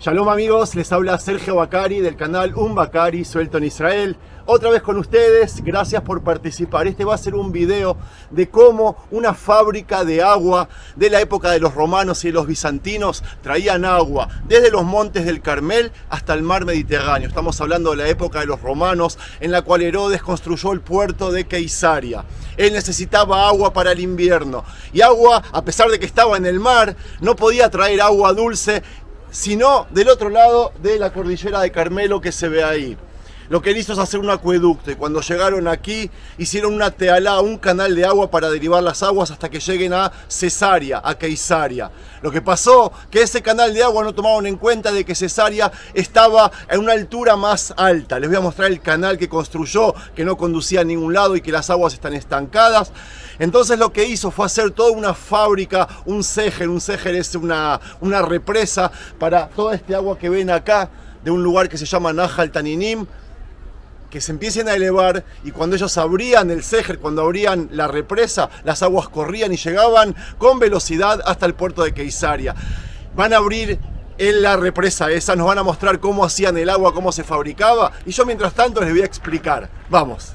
Shalom amigos, les habla Sergio Bacari del canal Un Bacari Suelto en Israel. Otra vez con ustedes, gracias por participar. Este va a ser un video de cómo una fábrica de agua de la época de los romanos y de los bizantinos traían agua desde los montes del Carmel hasta el mar Mediterráneo. Estamos hablando de la época de los romanos, en la cual Herodes construyó el puerto de Keisaria. Él necesitaba agua para el invierno y agua, a pesar de que estaba en el mar, no podía traer agua dulce sino del otro lado de la cordillera de Carmelo que se ve ahí. Lo que él hizo es hacer un acueducto, y cuando llegaron aquí hicieron una tealá, un canal de agua para derivar las aguas hasta que lleguen a Cesarea, a Keisaria. Lo que pasó, que ese canal de agua no tomaron en cuenta de que Cesarea estaba en una altura más alta. Les voy a mostrar el canal que construyó, que no conducía a ningún lado y que las aguas están estancadas. Entonces lo que hizo fue hacer toda una fábrica, un sejer es una represa para toda este agua que ven acá, de un lugar que se llama Nahal Taninim, que se empiecen a elevar, y cuando ellos abrían el sejer, cuando abrían la represa, las aguas corrían y llegaban con velocidad hasta el puerto de Keisaria. Van a abrir la represa esa, nos van a mostrar cómo hacían el agua, cómo se fabricaba, y yo mientras tanto les voy a explicar. Vamos.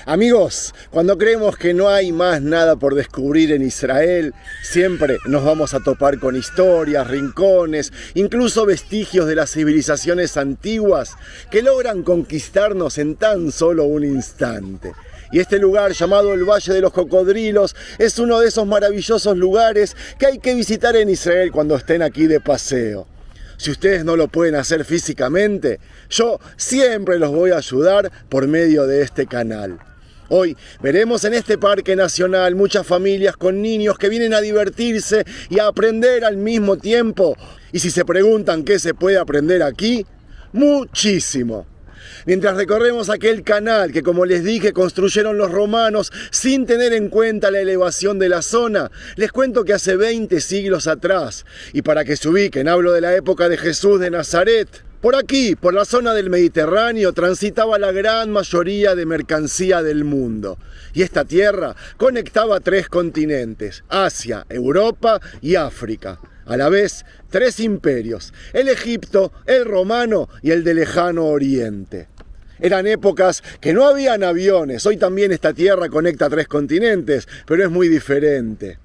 Amigos, cuando creemos que no hay más nada por descubrir en Israel, siempre nos vamos a topar con historias, rincones, incluso vestigios de las civilizaciones antiguas que logran conquistarnos en tan solo un instante. Y este lugar, llamado el Valle de los Cocodrilos, es uno de esos maravillosos lugares que hay que visitar en Israel cuando estén aquí de paseo. Si ustedes no lo pueden hacer físicamente, yo siempre los voy a ayudar por medio de este canal. Hoy veremos en este parque nacional muchas familias con niños que vienen a divertirse y a aprender al mismo tiempo. Y si se preguntan qué se puede aprender aquí, muchísimo. Mientras recorremos aquel canal que, como les dije, construyeron los romanos sin tener en cuenta la elevación de la zona, les cuento que hace 20 siglos atrás, y para que se ubiquen, hablo de la época de Jesús de Nazaret, por aquí, por la zona del Mediterráneo, transitaba la gran mayoría de mercancía del mundo. Y esta tierra conectaba 3 continentes, Asia, Europa y África. A la vez, 3 imperios, el Egipto, el romano y el del lejano oriente. Eran épocas que no habían aviones. Hoy también esta tierra conecta 3 continentes, pero es muy diferente.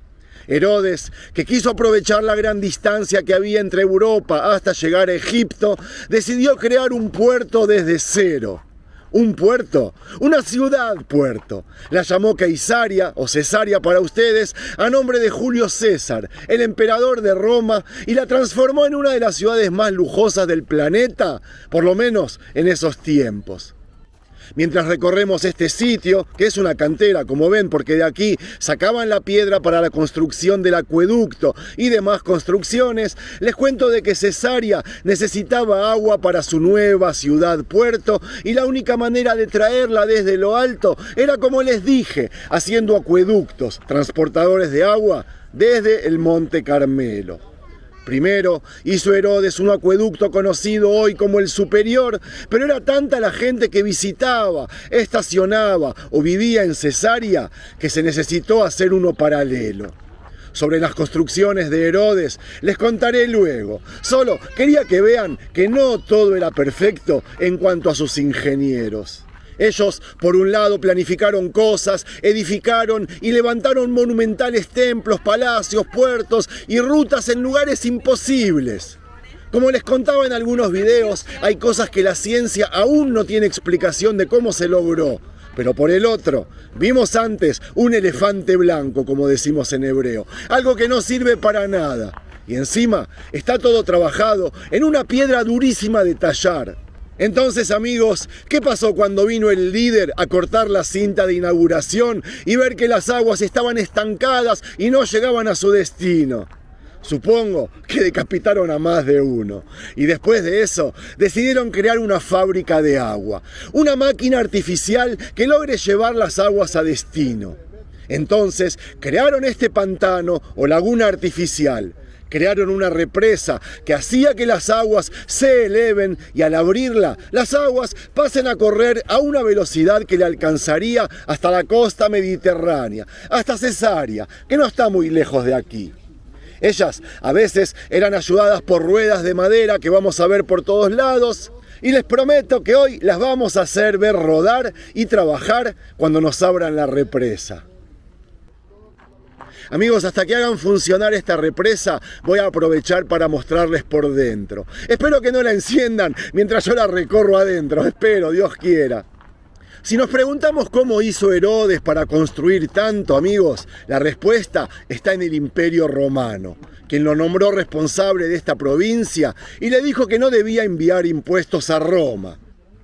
Herodes, que quiso aprovechar la gran distancia que había entre Europa hasta llegar a Egipto, decidió crear un puerto desde cero. Un puerto, una ciudad-puerto. La llamó Keisaria, o Cesaria para ustedes, a nombre de Julio César, el emperador de Roma, y la transformó en una de las ciudades más lujosas del planeta, por lo menos en esos tiempos. Mientras recorremos este sitio, que es una cantera, como ven, porque de aquí sacaban la piedra para la construcción del acueducto y demás construcciones, les cuento de que Cesarea necesitaba agua para su nueva ciudad-puerto, y la única manera de traerla desde lo alto era, como les dije, haciendo acueductos, transportadores de agua, desde el Monte Carmelo. Primero hizo Herodes un acueducto conocido hoy como el Superior, pero era tanta la gente que visitaba, estacionaba o vivía en Cesarea que se necesitó hacer uno paralelo. Sobre las construcciones de Herodes les contaré luego. Solo quería que vean que no todo era perfecto en cuanto a sus ingenieros. Ellos, por un lado, planificaron cosas, edificaron y levantaron monumentales templos, palacios, puertos y rutas en lugares imposibles. Como les contaba en algunos videos, hay cosas que la ciencia aún no tiene explicación de cómo se logró. Pero por el otro, vimos antes un elefante blanco, como decimos en hebreo, algo que no sirve para nada. Y encima está todo trabajado en una piedra durísima de tallar. Entonces, amigos, ¿qué pasó cuando vino el líder a cortar la cinta de inauguración y ver que las aguas estaban estancadas y no llegaban a su destino? Supongo que decapitaron a más de uno. Y después de eso, decidieron crear una fábrica de agua. Una máquina artificial que logre llevar las aguas a destino. Entonces, crearon este pantano o laguna artificial. Crearon una represa que hacía que las aguas se eleven y al abrirla, las aguas pasen a correr a una velocidad que le alcanzaría hasta la costa mediterránea, hasta Cesarea, que no está muy lejos de aquí. Ellas a veces eran ayudadas por ruedas de madera que vamos a ver por todos lados. Y les prometo que hoy las vamos a hacer ver rodar y trabajar cuando nos abran la represa. Amigos, hasta que hagan funcionar esta represa, voy a aprovechar para mostrarles por dentro. Espero que no la enciendan mientras yo la recorro adentro. Espero, Dios quiera. Si nos preguntamos cómo hizo Herodes para construir tanto, amigos, la respuesta está en el Imperio Romano, quien lo nombró responsable de esta provincia y le dijo que no debía enviar impuestos a Roma,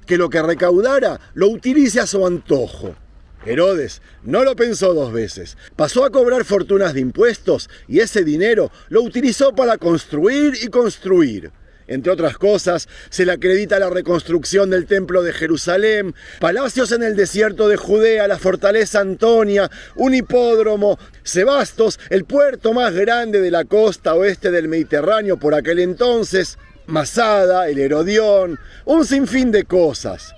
que lo que recaudara lo utilice a su antojo. Herodes no lo pensó dos veces, pasó a cobrar fortunas de impuestos y ese dinero lo utilizó para construir y construir. Entre otras cosas, se le acredita la reconstrucción del Templo de Jerusalén, palacios en el desierto de Judea, la fortaleza Antonia, un hipódromo, Sebastos, el puerto más grande de la costa oeste del Mediterráneo por aquel entonces, Masada, el Herodión, un sinfín de cosas.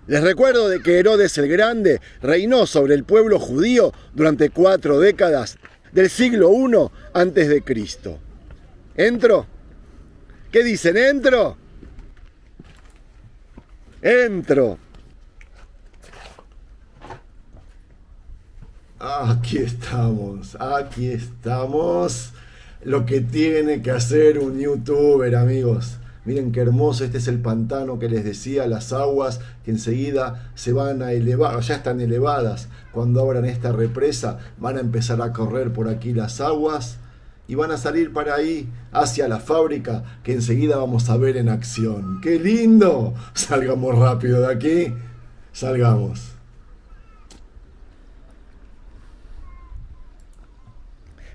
Les recuerdo de que Herodes el Grande reinó sobre el pueblo judío durante 4 décadas del siglo I a.C. ¿Entro? ¿Qué dicen? ¿Entro? Entro. Aquí estamos. Lo que tiene que hacer un youtuber, amigos. Miren qué hermoso, este es el pantano que les decía, las aguas que enseguida se van a elevar, ya están elevadas. Cuando abran esta represa van a empezar a correr por aquí las aguas y van a salir para ahí, hacia la fábrica, que enseguida vamos a ver en acción. ¡Qué lindo! Salgamos rápido de aquí, salgamos.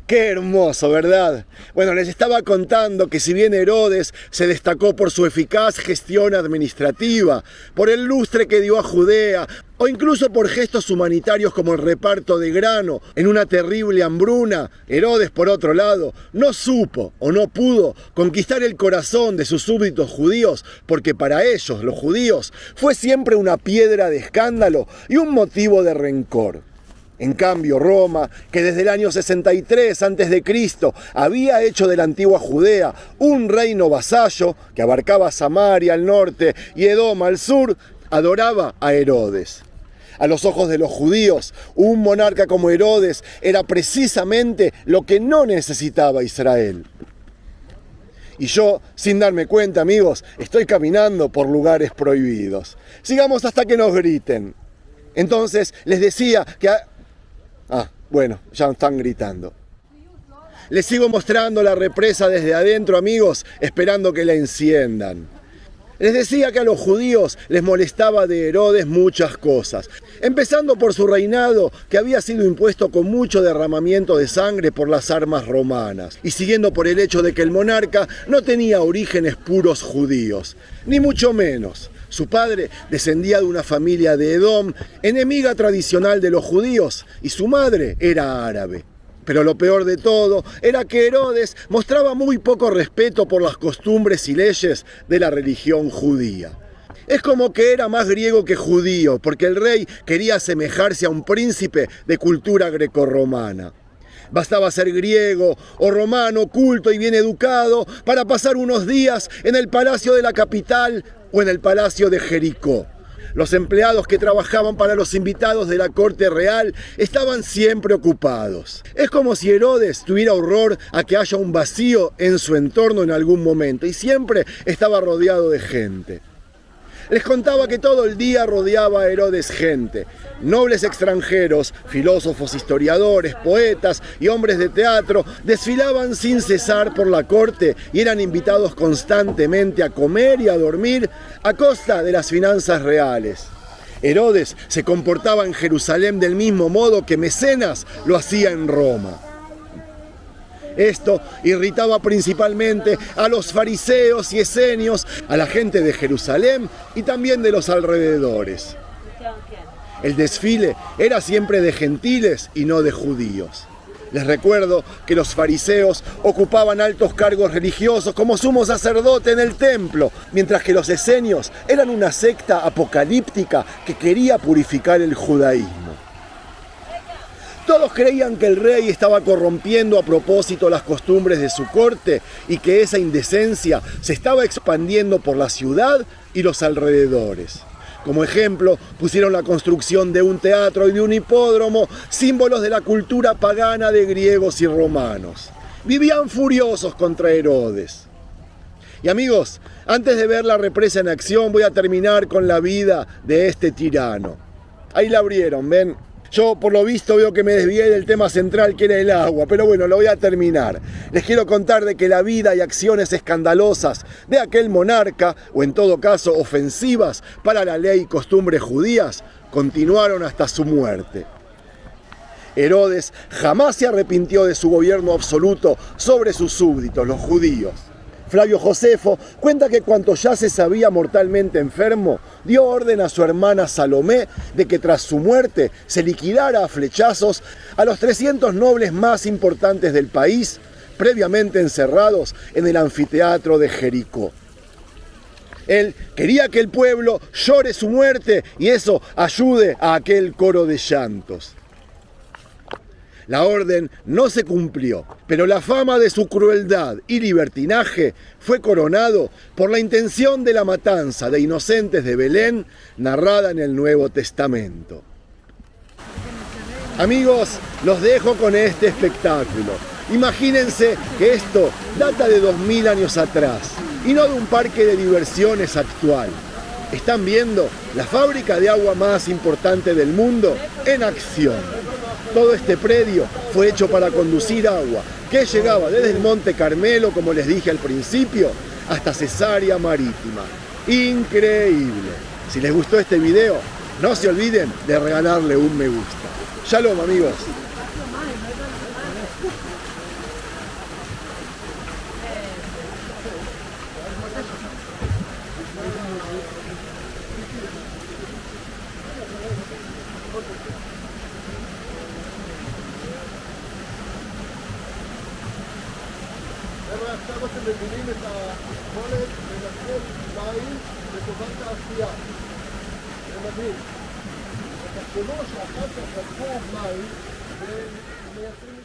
¡Qué hermoso!, ¿verdad? Bueno, les estaba contando que si bien Herodes se destacó por su eficaz gestión administrativa, por el lustre que dio a Judea, o incluso por gestos humanitarios como el reparto de grano en una terrible hambruna, Herodes, por otro lado, no supo o no pudo conquistar el corazón de sus súbditos judíos, porque para ellos, los judíos, fue siempre una piedra de escándalo y un motivo de rencor. En cambio, Roma, que desde el año 63 a.C. había hecho de la antigua Judea un reino vasallo que abarcaba Samaria al norte y Edom al sur, adoraba a Herodes. A los ojos de los judíos, un monarca como Herodes era precisamente lo que no necesitaba Israel. Y yo, sin darme cuenta, amigos, estoy caminando por lugares prohibidos. Sigamos hasta que nos griten. Entonces, les decía que... bueno, ya están gritando. Les sigo mostrando la represa desde adentro, amigos, esperando que la enciendan. Les decía que a los judíos les molestaba de Herodes muchas cosas, empezando por su reinado, que había sido impuesto con mucho derramamiento de sangre por las armas romanas, y siguiendo por el hecho de que el monarca no tenía orígenes puros judíos, ni mucho menos. Su padre descendía de una familia de Edom, enemiga tradicional de los judíos, y su madre era árabe. Pero lo peor de todo era que Herodes mostraba muy poco respeto por las costumbres y leyes de la religión judía. Es como que era más griego que judío, porque el rey quería asemejarse a un príncipe de cultura grecorromana. Bastaba ser griego o romano, culto y bien educado, para pasar unos días en el palacio de la capital o en el palacio de Jericó. Los empleados que trabajaban para los invitados de la corte real estaban siempre ocupados. Es como si Herodes tuviera horror a que haya un vacío en su entorno en algún momento, y siempre estaba rodeado de gente. Les contaba que todo el día rodeaba a Herodes gente, nobles extranjeros, filósofos, historiadores, poetas y hombres de teatro desfilaban sin cesar por la corte y eran invitados constantemente a comer y a dormir a costa de las finanzas reales. Herodes se comportaba en Jerusalén del mismo modo que Mecenas lo hacía en Roma. Esto irritaba principalmente a los fariseos y esenios, a la gente de Jerusalén y también de los alrededores. El desfile era siempre de gentiles y no de judíos. Les recuerdo que los fariseos ocupaban altos cargos religiosos como sumo sacerdote en el templo, mientras que los esenios eran una secta apocalíptica que quería purificar el judaísmo. Todos creían que el rey estaba corrompiendo a propósito las costumbres de su corte y que esa indecencia se estaba expandiendo por la ciudad y los alrededores. Como ejemplo, pusieron la construcción de un teatro y de un hipódromo, símbolos de la cultura pagana de griegos y romanos. Vivían furiosos contra Herodes. Y amigos, antes de ver la represa en acción, voy a terminar con la vida de este tirano. Ahí la abrieron, ¿ven? Yo, por lo visto, veo que me desvié del tema central, que era el agua, pero bueno, lo voy a terminar. Les quiero contar de que la vida y acciones escandalosas de aquel monarca, o en todo caso ofensivas para la ley y costumbres judías, continuaron hasta su muerte. Herodes jamás se arrepintió de su gobierno absoluto sobre sus súbditos, los judíos. Flavio Josefo cuenta que cuando ya se sabía mortalmente enfermo, dio orden a su hermana Salomé de que tras su muerte se liquidara a flechazos a los 300 nobles más importantes del país, previamente encerrados en el anfiteatro de Jericó. Él quería que el pueblo llore su muerte y eso ayude a aquel coro de llantos. La orden no se cumplió, pero la fama de su crueldad y libertinaje fue coronado por la intención de la matanza de inocentes de Belén, narrada en el Nuevo Testamento. Amigos, los dejo con este espectáculo. Imagínense que esto data de 2000 años atrás y no de un parque de diversiones actual. Están viendo la fábrica de agua más importante del mundo en acción. Todo este predio fue hecho para conducir agua, que llegaba desde el Monte Carmelo, como les dije al principio, hasta Cesarea Marítima. Increíble. Si les gustó este video, no se olviden de regalarle un me gusta. Shalom, amigos. עכשיו אתם מבינים את היכולת לנצל מים לטובת העשייה. זה מדהים. תחשבו שאחר כך לקחו מים ומייצרים